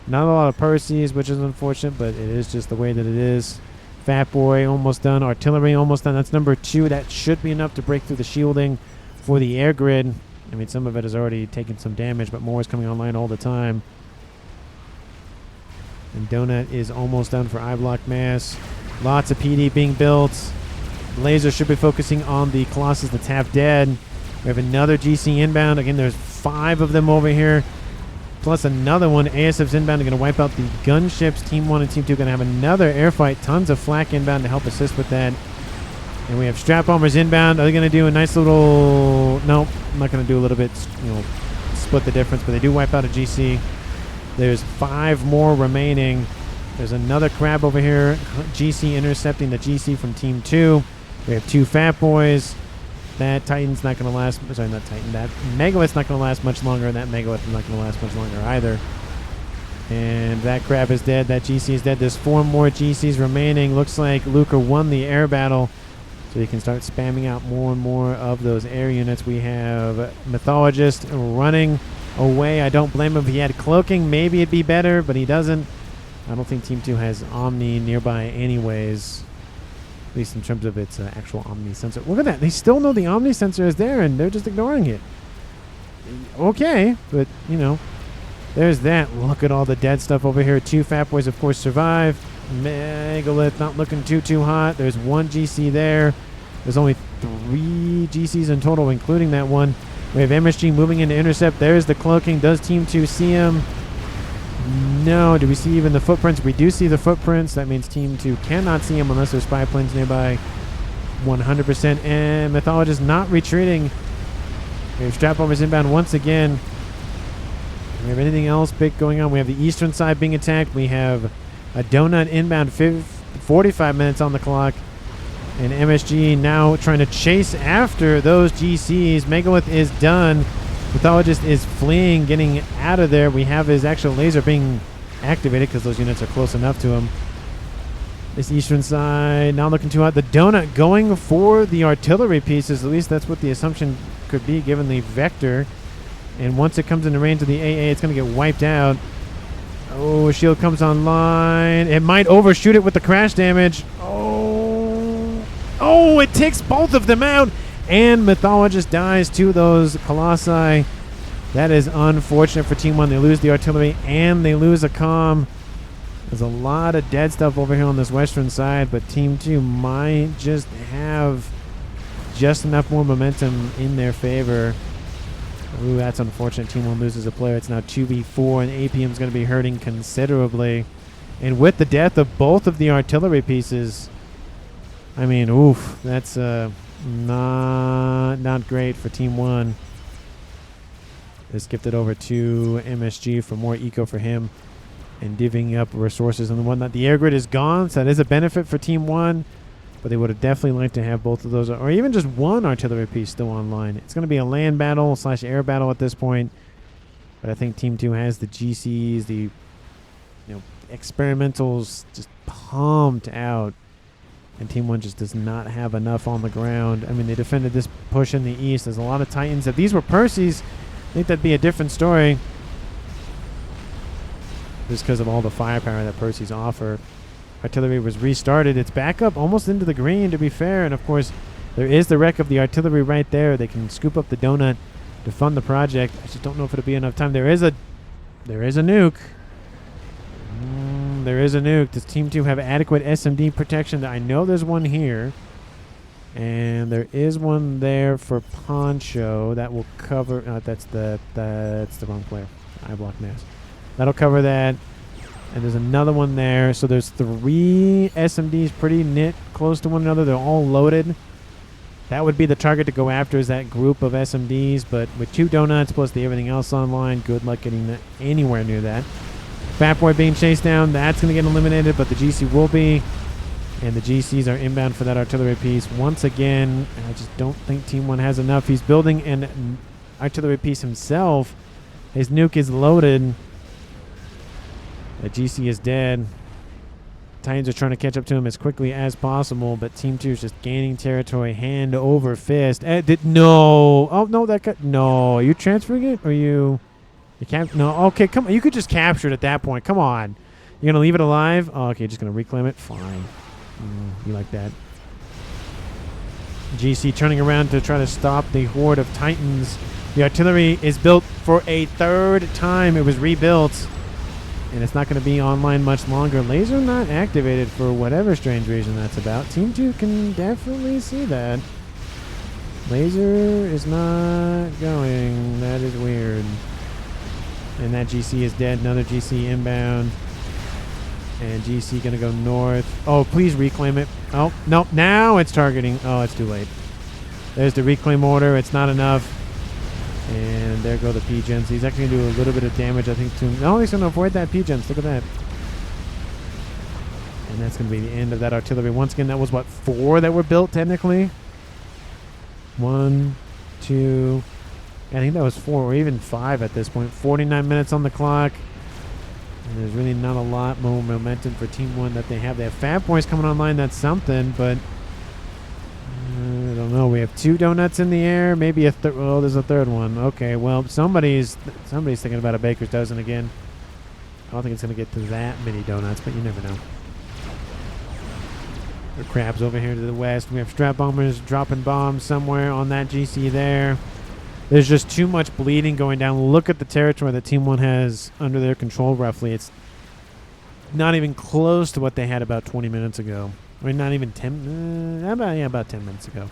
Not a lot of Perseus, which is unfortunate, but it is just the way that it is. Fat Boy almost done. Artillery almost done. That's number 2. That should be enough to break through the shielding for the air grid. I mean, some of it has already taken some damage, but more is coming online all the time. And Donut is almost done for iBlock Mass. Lots of PD being built. Laser should be focusing on the Colossus that's half dead. We have another GC inbound. Again, there's 5 of them over here. Plus another one. ASF's inbound are going to wipe out the gunships. Team 1 and Team 2 are going to have another air fight. Tons of flak inbound to help assist with that. And we have strap bombers inbound. Are they going to do a nice little... Nope, I'm not going to do a little bit, you know, split the difference, but they do wipe out a GC. There's 5 more remaining. There's another crab over here. GC intercepting the GC from Team 2. We have 2 Fat Boys. That Titan's not going to last... Sorry, not Titan. That Megalith's not going to last much longer, and that Megalith is not going to last much longer either. And that crab is dead. That GC is dead. There's 4 more GCs remaining. Looks like Luca won the air battle. So you can start spamming out more and more of those air units. We have Mythologist running away. I don't blame him. If he had cloaking, maybe it'd be better, but he doesn't. I don't think Team 2 has Omni nearby anyways, at least in terms of its actual Omni sensor. Look at that. They still know the Omni sensor is there, and they're just ignoring it. Okay, but, you know, there's that. Look at all the dead stuff over here. 2 Fat Boys, of course, survive. Megalith not looking too hot. There's 1 GC there. There's only 3 GCs in total, including that one. We have MSG moving in to intercept. There's the cloaking. Does Team 2 see him? No. Do we see even the footprints? We do see the footprints. That means Team 2 cannot see him unless there's spy planes nearby. 100%. And Mythologist not retreating. We have strap bombers inbound once again. Do we have anything else big going on? We have the eastern side being attacked. We have a Donut inbound, 45 minutes on the clock. And MSG now trying to chase after those GCs. Megalith is done. Mythologist is fleeing, getting out of there. We have his actual laser being activated because those units are close enough to him. This eastern side not looking too hot. The Donut going for the artillery pieces. At least that's what the assumption could be given the vector. And once it comes into range of the AA, it's going to get wiped out. Oh, shield comes online. It might overshoot it with the crash damage. Oh, it takes both of them out. And Mythologist dies to those Colossi. That is unfortunate for Team 1. They lose the artillery and they lose a comm. There's a lot of dead stuff over here on this western side, but Team 2 might just have just enough more momentum in their favor. Ooh, that's unfortunate. Team 1 loses a player. It's now 2v4, and APM's going to be hurting considerably. And with the death of both of the artillery pieces, I mean, oof, that's not great for Team 1. They skipped it over to MSG for more eco for him and divvying up resources and whatnot. The air grid is gone, so that is a benefit for Team 1. But they would have definitely liked to have both of those, or even just one artillery piece still online. It's going to be a land battle / air battle at this point. But I think Team 2 has the GCs, the experimentals just pumped out. And Team 1 just does not have enough on the ground. I mean, they defended this push in the east. There's a lot of Titans. If these were Percy's, I think that'd be a different story. Just because of all the firepower that Percy's offer. Artillery was restarted. It's back up almost into the green, to be fair. And, of course, there is the wreck of the artillery right there. They can scoop up the donut to fund the project. I just don't know if it'll be enough time. There is a nuke. There is a nuke. Does Team 2 have adequate SMD protection? I know there's one here. And there is one there for Poncho. That will cover... that's the wrong player. I block mass. That'll cover that. And there's another one there. So there's 3 SMDs pretty knit close to one another. They're all loaded. That would be the target to go after, is that group of SMDs. But with 2 donuts plus everything else online, good luck getting anywhere near that. Fat Boy being chased down, that's going to get eliminated, but the GC will be. And the GCs are inbound for that artillery piece. Once again, I just don't think Team 1 has enough. He's building an artillery piece himself. His nuke is loaded. The GC is dead. Titans are trying to catch up to him as quickly as possible, but Team 2 is just gaining territory hand over fist. No. Oh, no, that guy. No. Are you transferring it? Or you can't. No. Okay, come on. You could just capture it at that point. Come on. You're going to leave it alive? Oh, okay, just going to reclaim it? Fine. You like that. GC turning around to try to stop the horde of Titans. The artillery is built for a 3rd time. It was rebuilt. And it's not going to be online much longer. Laser not activated for whatever strange reason that's about. Team 2 can definitely see that. Laser is not going. That is weird. And that GC is dead. Another GC inbound. And GC going to go north. Oh, please reclaim it. Oh, nope. Now it's targeting. Oh, it's too late. There's the reclaim order. It's not enough. And there go the P-Gens. He's actually going to do a little bit of damage, I think, to him. No, he's going to avoid that P-Gens. Look at that. And that's going to be the end of that artillery. Once again, that was, what, 4 that were built, technically? 1, 2... I think that was 4 or even 5 at this point. 49 minutes on the clock. And there's really not a lot more momentum for Team 1 that they have. They have Fat Boys coming online. That's something, but... I don't know. We have 2 donuts in the air. Maybe a third. Oh, there's a 3rd one. Okay, well, somebody's thinking about a baker's dozen again. I don't think it's going to get to that many donuts, but you never know. There are crabs over here to the west. We have strap bombers dropping bombs somewhere on that GC there. There's just too much bleeding going down. Look at the territory that Team 1 has under their control roughly. It's not even close to what they had about 20 minutes ago. I mean, not even 10, about 10 minutes ago.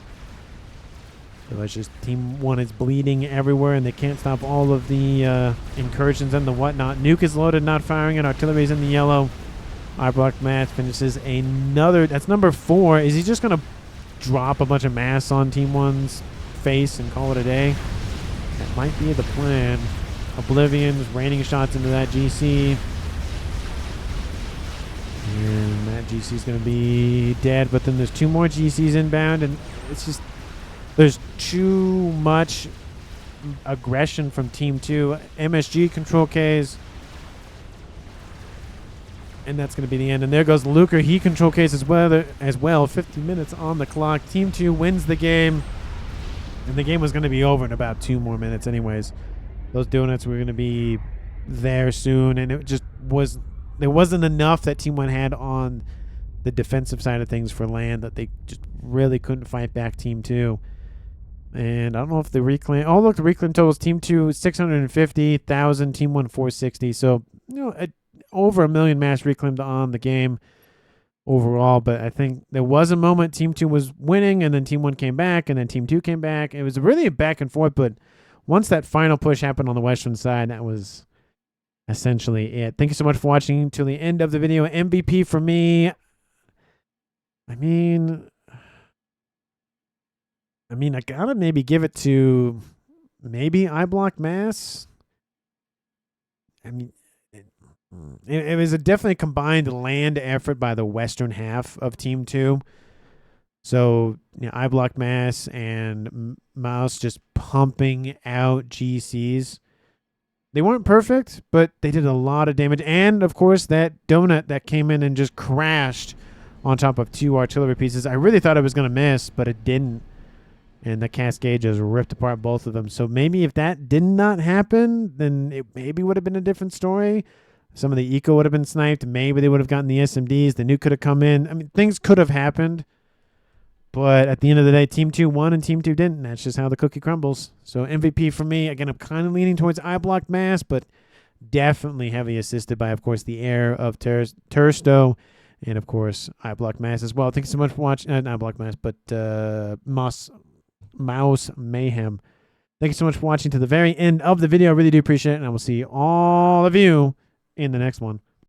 So it's just Team 1 is bleeding everywhere, and they can't stop all of the incursions and the whatnot. Nuke is loaded, not firing, and artillery is in the yellow. Our block match finishes another. That's number 4. Is he just going to drop a bunch of mass on Team 1's face and call it a day? That might be the plan. Oblivion's raining shots into that GC. And that GC is going to be dead, but then there's 2 more GCs inbound, and it's just, there's too much aggression from Team 2. MSG control Ks, and that's going to be the end. And there goes Luker. He control Ks as well. 50 minutes on the clock. Team 2 wins the game, and the game was going to be over in about 2 more minutes anyways. Those donuts were going to be there soon, and it just was... There wasn't enough that Team 1 had on the defensive side of things for land that they just really couldn't fight back Team 2. And I don't know if the reclaim... Oh, look, the reclaim totals. Team 2, 650,000. Team 1, 460. So, over 1 million mass reclaimed on the game overall. But I think there was a moment Team 2 was winning, and then Team 1 came back, and then Team 2 came back. It was really a back and forth, but once that final push happened on the western side, that was... essentially it. Thank you so much for watching to the end of the video. MVP for me, I mean, I gotta maybe give it to maybe iBlock Mass. I mean, it was a definitely combined land effort by the western half of Team 2. So, iBlock Mass and Mouse just pumping out GCs. They weren't perfect, but they did a lot of damage. And, of course, that donut that came in and just crashed on top of 2 artillery pieces. I really thought it was going to miss, but it didn't. And the cascade just ripped apart both of them. So maybe if that did not happen, then it maybe would have been a different story. Some of the eco would have been sniped. Maybe they would have gotten the SMDs. The nuke could have come in. I mean, things could have happened. But at the end of the day, Team 2 won and Team 2 didn't. And that's just how the cookie crumbles. So MVP for me. Again, I'm kind of leaning towards eye block mass, but definitely heavily assisted by, of course, the air of Tursto. And, of course, eye block mass as well. Thanks so much for watching. Not block mass, but Mouse Mayhem. Thank you so much for watching to the very end of the video. I really do appreciate it. And I will see all of you in the next one.